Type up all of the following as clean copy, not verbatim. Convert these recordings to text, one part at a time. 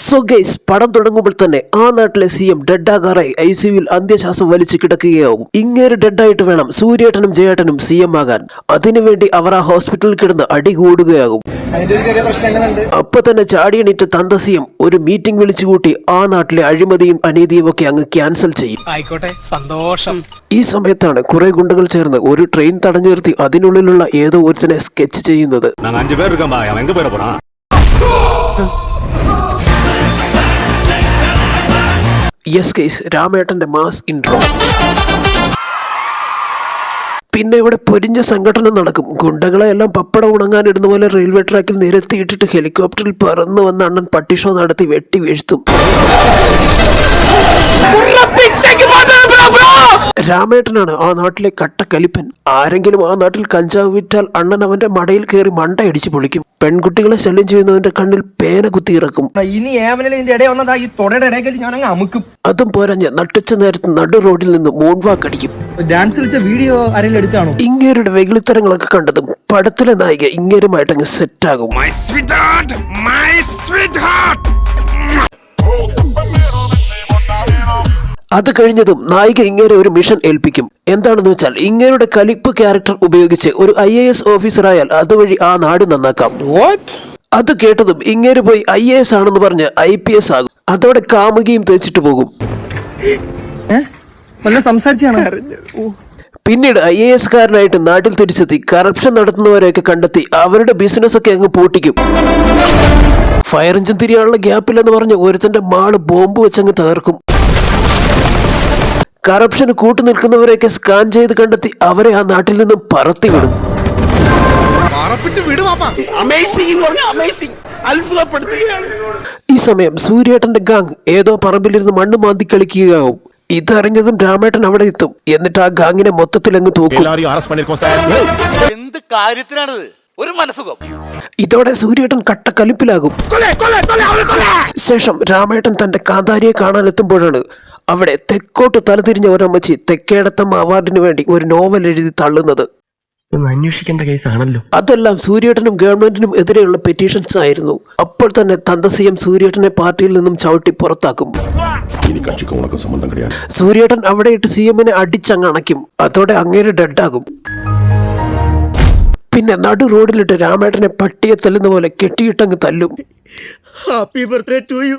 So guys, പടം തുടങ്ങുമ്പോൾ തന്നെ ആ നാട്ടിലെ CM ഡെഡാകാറായി ICUവിൽ അന്ത്യശ്വാസം വലിച്ചു കിടക്കുകയാവും. ഇങ്ങേര് ഡെഡായിട്ട് വേണം സൂര്യേട്ടനും ജയേട്ടനും CM ആകാൻ. അതിനുവേണ്ടി അവർ ആ ഹോസ്പിറ്റലിൽ കിടന്ന് അടികൂടുകയാകും. അപ്പൊ തന്നെ ചാടിയണിട്ട് തന്ത CM ഒരു മീറ്റിംഗ് വിളിച്ചുകൂട്ടി ആ നാട്ടിലെ അഴിമതിയും അനീതിയും ഒക്കെ അങ്ങ് ക്യാൻസൽ ചെയ്യും. ആയിക്കോട്ടെ, സന്തോഷം. ഈ സമയത്താണ് കുറെ ഗുണ്ടകൾ ചേർന്ന് ഒരു ട്രെയിൻ തടഞ്ഞു നിർത്തി അതിനുള്ളിലുള്ള ഏതോ ഒരുത്തനെ സ്കെച്ച് ചെയ്യുന്നത്. യെസ് ഗൈസ്, രാമേട്ടന്റെ മാസ് ഇൻട്രോ. പിന്നെ ഇവിടെ പൊരിഞ്ഞ സംഘടന നടക്കും. ഗുണ്ടകളെ എല്ലാം പപ്പടം ഉണങ്ങാനിടുന്ന പോലെ റെയിൽവേ ട്രാക്കിൽ നിരത്തിയിട്ടിട്ട് ഹെലികോപ്റ്ററിൽ പറന്നു വന്ന അണ്ണൻ പട്ടിഷോ നടത്തി വെട്ടി വീഴ്ത്തും. രാമേട്ടനാണ് ആ നാട്ടിലെ കട്ടക്കലിപ്പൻ. ആരെങ്കിലും ആ നാട്ടിൽ കഞ്ചാവ് വിറ്റാൽ അണ്ണൻ അവന്റെ മടയിൽ കയറി മണ്ട അടിച്ചു പൊളിക്കും. പെൺകുട്ടികളെ ശല്യം ചെയ്യുന്നവന്റെ കണ്ണിൽ പേന കുത്തിയിറക്കും. അതും പോരഞ്ഞ് നട്ടിച്ച നേരത്ത് നടു റോഡിൽ നിന്ന് മൂൺവാക്കടിക്കും. ഇങ്ങേരുടെ വെകിളിത്തരങ്ങളൊക്കെ കണ്ടതും പടത്തിലെ നായിക ഇങ്ങേരുമായിട്ട് അങ്ങ് സെറ്റാകും. അത് കഴിഞ്ഞതും നായിക ഇങ്ങേരെ ഒരു മിഷൻ ഏൽപ്പിക്കും. എന്താണെന്ന് വെച്ചാൽ ഇങ്ങേരുടെ കലിപ്പ് ക്യാരക്ടർ ഉപയോഗിച്ച് ഒരു IAS ഓഫീസറായാൽ അതുവഴി ആ നാട് നന്നാക്കാം. അത് കേട്ടതും ഇങ്ങേര് പോയി IAS ആണെന്ന് പറഞ്ഞ് IPS ആകും. അതോടെ കാമുകിയും തേച്ചിട്ട് പോകും. പിന്നീട് IAS കാരനായിട്ട് നാട്ടിൽ തിരിച്ചെത്തി കറപ്ഷൻ നടത്തുന്നവരെയൊക്കെ കണ്ടെത്തി അവരുടെ ബിസിനസ് ഒക്കെ അങ്ങ് പൂട്ടിക്കും. ഫയർ എഞ്ചിൻ തിരിയാനുള്ള ഗ്യാപ്പില്ലെന്ന് പറഞ്ഞ് ഒരുത്തന്റെ മാള് ബോംബ് വെച്ചങ്ങ് തകർക്കും. കറപ്ഷന് കൂട്ടു നിൽക്കുന്നവരെയൊക്കെ സ്കാൻ ചെയ്ത് കണ്ടെത്തി അവരെ ആ നാട്ടിൽ നിന്നും പറത്തിവിടും. ഈ സമയം സൂര്യേട്ടന്റെ ഗാങ് ഏതോ പറമ്പിലിരുന്ന് മണ്ണ് മാന്തി കളിക്കുകയാവും. ഇതറിഞ്ഞതും രാമേട്ടൻ അവിടെ എത്തും. എന്നിട്ട് ആ ഗാങ്ങിനെ മൊത്തത്തിൽ അങ്ങ് തൂക്കും. എന്ത് കാര്യത്തിനാണിത്? ഒരു മനസുഖം. ഇതോടെ സൂര്യേട്ടൻ കട്ടക്കലിപ്പിലാകും. ശേഷം രാമേട്ടൻ തന്റെ കാന്താരിയെ കാണാനെത്തുമ്പോഴാണ് അവിടെ തെക്കോട്ട് തലതിരിഞ്ഞ ഒരമ്മച്ചി തെക്കേടത്തമ്മ അവാർഡിന് വേണ്ടി ഒരു നോവൽ എഴുതി തള്ളുന്നത്. അന്വേഷിക്കേണ്ട കേസാണല്ലോ. അതെല്ലാം സൂര്യേട്ടനും ഗവൺമെന്റിനും എതിരെയുള്ള പെറ്റീഷൻസ് ആയിരുന്നു. അപ്പോൾ തന്നെ തന്ത CM സൂര്യേട്ടനെ പാർട്ടിയിൽ നിന്നും ചവിട്ടി പുറത്താക്കും. സൂര്യേട്ടൻ അവിടെ ഇട്ട് CMനെ അടിച്ചങ്ങണയ്ക്കും. അതോടെ അങ്ങേര് ഡെഡാകും. പിന്നെ നടു റോഡിലിട്ട് രാമേട്ടനെ പട്ടിയെ തല്ലുന്ന പോലെ കെട്ടിയിട്ടങ്ങ് തല്ലും. Happy birthday to you.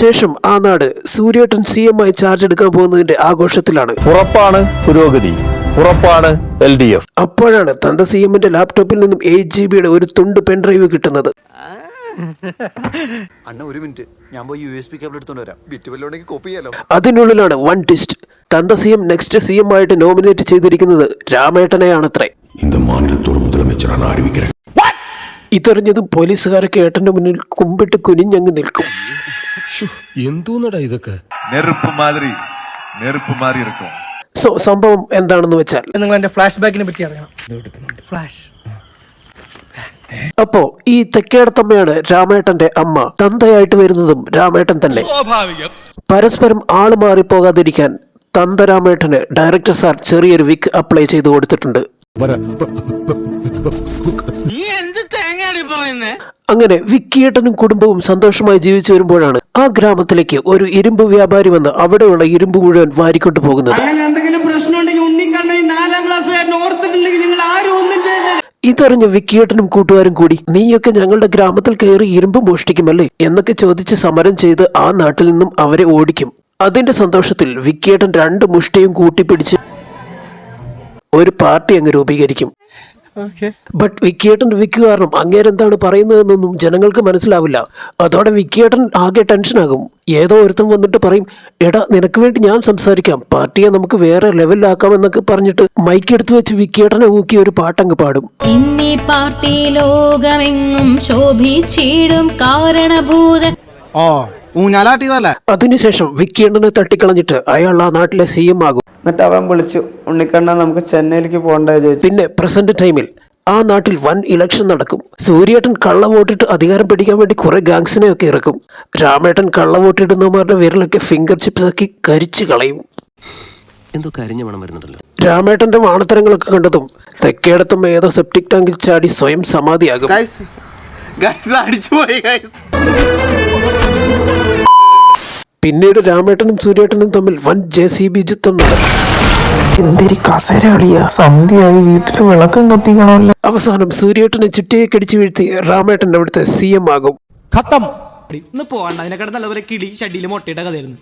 ശേഷം ആ നാട് സൂര്യേട്ടൻ CM ആയി ചാർജ് എടുക്കാൻ പോകുന്നതിന്റെ ആഘോഷത്തിലാണ്. ഉറപ്പാണ് പുരോഗതി, ഉറപ്പാണ് LDF. അപ്പോഴാണ് തന്റെ CMന്റെ ലാപ്ടോപ്പിൽ നിന്നും 8 GB ഒരു തുണ്ട് പെൻഡ്രൈവ് കിട്ടുന്നത്. ഒരു മിനിറ്റ്, ഞാൻ പോയി USB കേബിൾ എടുത്തോണ്ട് വരാം. ബിറ്റ് വല്ലോണ്ടെങ്കിൽ കോപ്പി ചെയ്യാലോ. അതിനുള്ളിലാണ് വൺ ട്വിസ്റ്റ്. തന്റെ CM നെക്സ്റ്റ് CM ആയിട്ട് നോമിനേറ്റ് ചെയ്തിരിക്കുന്നത് രാമേട്ടനെയാണത്രേ. ഇതറിഞ്ഞതും പോലീസുകാരൊക്കെ ഏട്ടന്റെ മുന്നിൽ കുമ്പിട്ട് കുനിഞ്ഞങ്ങ് നിൽക്കും. എന്തോന്നടാ ഇതൊക്കെ? സോ സംഭവം എന്താണെന്ന് വെച്ചാൽ, നിങ്ങൾ എന്റെ ഫ്ലാഷ് ബാക്കിനെ പറ്റി അറിയണം. ഫ്ലാഷ്. അപ്പോ ഈ തെക്കേടത്തമ്മയാണ് രാമേട്ടന്റെ അമ്മ. തന്തയായിട്ട് വരുന്നതും രാമേട്ടൻ തന്നെ. പരസ്പരം ആള് മാറിപ്പോകാതിരിക്കാൻ തന്ത രാമേട്ടന് ഡയറക്ടർ സാർ ചെറിയൊരു വിക്ക് അപ്ലൈ ചെയ്ത് കൊടുത്തിട്ടുണ്ട്. അങ്ങനെ വിക്കിയേട്ടനും കുടുംബവും സന്തോഷമായി ജീവിച്ചു വരുമ്പോഴാണ് ആ ഗ്രാമത്തിലേക്ക് ഒരു ഇരുമ്പ് വ്യാപാരി വന്ന് അവിടെയുള്ള ഇരുമ്പ് മുഴുവൻ വാരിക്കൊണ്ടു പോകുന്നത്. ഇതറിഞ്ഞ വിക്കിയേട്ടനും കൂട്ടുകാരും കൂടി, നീയൊക്കെ ഞങ്ങളുടെ ഗ്രാമത്തിൽ കയറി ഇരുമ്പ് മോഷ്ടിക്കുമല്ലേ എന്നൊക്കെ ചോദിച്ച് സമരം ചെയ്ത് ആ നാട്ടിൽ നിന്നും അവരെ ഓടിക്കും. അതിന്റെ സന്തോഷത്തിൽ വിക്കിയേട്ടൻ 2 മുഷ്ടിയും കൂട്ടിപ്പിടിച്ച് ഒരു പാർട്ടി അങ്ങ് രൂപീകരിക്കും. ബട്ട് വിക്കിയേട്ടന്റെ വിക്ക് കാരണം അങ്ങേരെന്താണ് പറയുന്നതെന്നൊന്നും ജനങ്ങൾക്ക് മനസ്സിലാവില്ല. അതോടെ വിക്കിയേട്ടൻ ആകെ ടെൻഷനാകും. ഏതോ ഒരുത്തം വന്നിട്ട് പറയും, എടാ നിനക്ക് വേണ്ടി ഞാൻ സംസാരിക്കാം, പാർട്ടിയെ നമുക്ക് വേറെ ലെവലിലാക്കാം എന്നൊക്കെ പറഞ്ഞിട്ട് മൈക്കെടുത്ത് വെച്ച് വിക്കിയേട്ടനെ ഊക്കി ഒരു പാട്ടങ്ങ് പാടും. ഇന്നീ പാർട്ടി ലോകമെങ്ങും ശോഭിച്ചിടും കാരണഭൂതൻ. അതിനുശേഷം വിക്കിയേട്ടനെ തട്ടിക്കളഞ്ഞിട്ട് അയാൾ ആ നാട്ടിലെ CM ആകും. എന്നിട്ട് അവൻ വിളിച്ചു, ഉണ്ണിക്കണ്ണ നമുക്ക് ചെന്നൈയിലേക്ക് പോകണ്ടേ ചോദിച്ചു. പിന്നെ പ്രസന്റ് ടൈമിൽ ആ നാട്ടിൽ വൻ ഇലക്ഷൻ നടക്കും. സൂര്യേട്ടൻ കള്ള വോട്ടിട്ട് അധികാരം പിടിക്കാൻ വേണ്ടി കുറെ ഗാങ്സിനെ ഒക്കെ ഇറക്കും. രാമേട്ടൻ കള്ള വോട്ടിടുന്നവരുടെ വിരലൊക്കെ ഫിംഗർ ചിപ്സ് ആക്കി കരിച്ചു കളയും. എന്തോ കരിഞ്ഞ മണം വരുന്നുണ്ടല്ലോ. രാമേട്ടന്റെ വാണത്തരങ്ങളൊക്കെ കണ്ടതും തെക്കേടത്തും ഏതോ സെപ്റ്റിക് ടാങ്കിൽ ചാടി സ്വയം സമാധിയാകും. അടിച്ചുപോയി പിന്നീട് രാമേട്ടനും സൂര്യേട്ടനും തമ്മിൽ വൻ JCB യുദ്ധം നടക്കും. എന്തൊരു കസര കളിയാ, സന്ധ്യയായി വീട്ടില് വിളക്കം കത്തിക്കണമല്ലോ. അവസാനം സൂര്യേട്ടനെ ചുറ്റിയെ കടിച്ചു വീഴ്ത്തി രാമേട്ടൻ അവിടുത്തെ CM ആകും. ഖത്തം. ഇന്ന് പോകണ്ട, അതിനെക്കാട് നല്ലപോലെ കിളി ഷഡിയിൽ മുട്ടയുടെ കഥയായിരുന്നു.